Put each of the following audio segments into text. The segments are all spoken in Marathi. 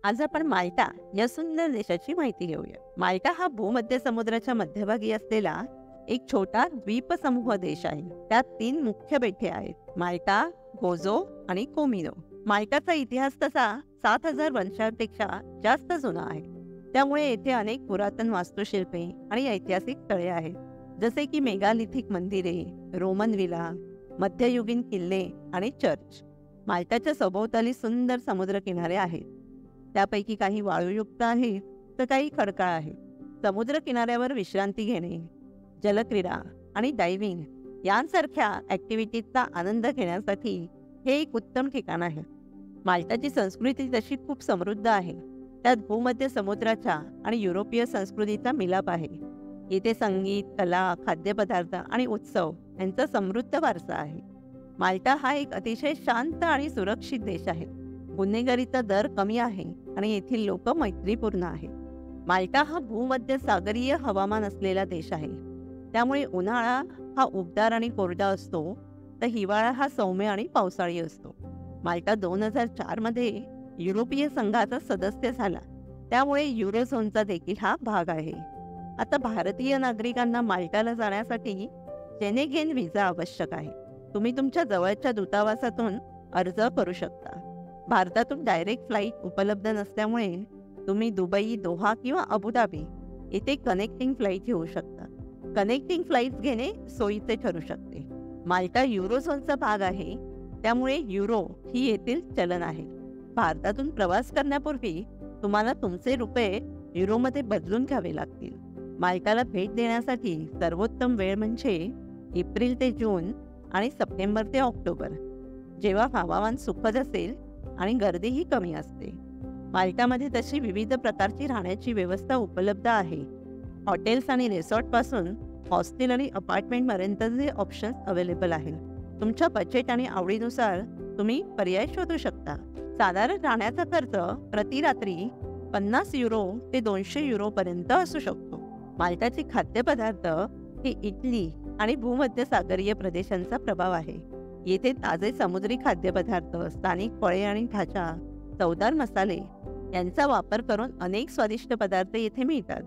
आज आपण माल्टा या सुंदर देशाची माहिती घेऊया. माल्टा हा भूमध्य समुद्राच्या मध्यभागी असलेला एक छोटा द्वीपसमूह देश आहे. त्यात 3 मुख्य बेटे आहेत: माल्टा, गोझो आणि कोमिनो. माल्टाचा इतिहास तसा 7,000 वर्षांपेक्षा जास्त जुना आहे. त्यामुळे येथे अनेक पुरातन वास्तुशिल्पे आणि ऐतिहासिक स्थळे आहेत, जसे की मेगालिथिक मंदिरे, रोमन विला, मध्ययुगीन किल्ले आणि चर्च. माल्टाच्या सभोवताली सुंदर समुद्रकिनारे आहेत. त्यापैकी काही वाळूयुक्त आहेत तर काही खडकाळ आहेत. समुद्र किनाऱ्यावर विश्रांती घेणे, जलक्रीडा आणि डायव्हिंग यांसारख्या ॲक्टिव्हिटीजचा आनंद घेण्यासाठी हे एक उत्तम ठिकाण आहे. माल्टाची संस्कृती तशी खूप समृद्ध आहे. त्यात भूमध्य समुद्राच्या आणि युरोपीय संस्कृतीचा मिलाप आहे. येथे संगीत, कला, खाद्यपदार्थ आणि उत्सव यांचा समृद्ध वारसा आहे. माल्टा हा एक अतिशय शांत आणि सुरक्षित देश आहे. गुन्हेगारीचा दर कमी आहे आणि येथील लोक मैत्रीपूर्ण आहेत. माल्टा हा भूमध्य सागरीय हवामान असलेला देश आहे. त्यामुळे उन्हाळा हा उबदार आणि कोरडा असतो, तर हिवाळा हा सौम्य आणि पावसाळी असतो. माल्टा 2004 मध्ये युरोपीय संघाचा सदस्य झाला. त्यामुळे युरोझोनचा देखील हा भाग आहे. आता भारतीय नागरिकांना माल्टाला जाण्यासाठी शेंगेन व्हिसा आवश्यक आहे. तुम्ही तुमच्या जवळच्या दूतावासातून अर्ज करू शकता. भारतातून डायरेक्ट फ्लाईट उपलब्ध नसल्यामुळे तुम्ही दुबई, दोहा किंवा अबुधाबी येथे कनेक्टिंग फ्लाईट घेऊ शकता. कनेक्टिंग फ्लाईट्स घेणे सोयीचे ठरू शकते. माल्टा युरोझोनचा भाग आहे, त्यामुळे युरो ही येथील चलन आहे. भारतातून प्रवास करण्यापूर्वी तुम्हाला तुमचे रुपये युरोमध्ये बदलून घ्यावे लागतील. माल्टाला भेट देण्यासाठी सर्वोत्तम वेळ म्हणजे एप्रिल ते जून आणि सप्टेंबर ते ऑक्टोबर, जेव्हा हवामान सुखद असेल आणि गर्दीही कमी असते. माल्टामध्ये तशी विविध प्रकारची राहण्याची व्यवस्था उपलब्ध आहे. हॉटेल्स आणि रिसॉर्टपासून हॉस्टेल आणि अपार्टमेंटपर्यंतचे ऑप्शन्स अवेलेबल आहेत. तुमच्या बजेट आणि आवडीनुसार तुम्ही पर्याय शोधू शकता. साधारण राहण्याचा खर्च प्रति रात्री 50 युरो ते 200 युरो पर्यंत असू शकतो. माल्टाचे खाद्यपदार्थ हे इटली आणि भूमध्य सागरीय प्रदेशांचा प्रभाव आहे. येथे ताजे समुद्री खाद्यपदार्थ, स्थानिक फळे आणि ढाचा, चवदार मसाले यांचा वापर करून अनेक स्वादिष्ट पदार्थ येथे मिळतात.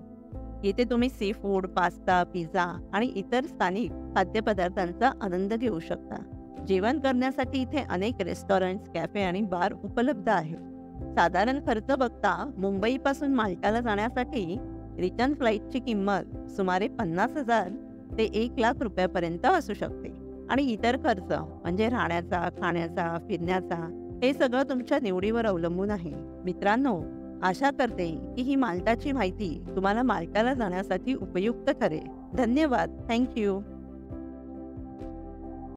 येथे तुम्ही सी फूड, पास्ता, पिझ्झा आणि इतर स्थानिक खाद्यपदार्थांचा आनंद घेऊ शकता. जेवण करण्यासाठी इथे अनेक रेस्टॉरंट्स, कॅफे आणि बार उपलब्ध आहेत. साधारण खर्च बघता मुंबईपासून माल्टाला जाण्यासाठी रिटर्न फ्लाईटची किंमत सुमारे 50,000 ते 1,00,000 रुपयापर्यंत असू शकते. आणि इतर खर्च म्हणजे राहण्याचा, खाण्याचा, फिरण्याचा हे सगळं तुमच्या निवडीवर अवलंबून आहे. मित्रांनो, आशा करते की ही माल्टाची माहिती तुम्हाला माल्टाला जाण्यासाठी उपयुक्त ठरेल. धन्यवाद. थँक्यू.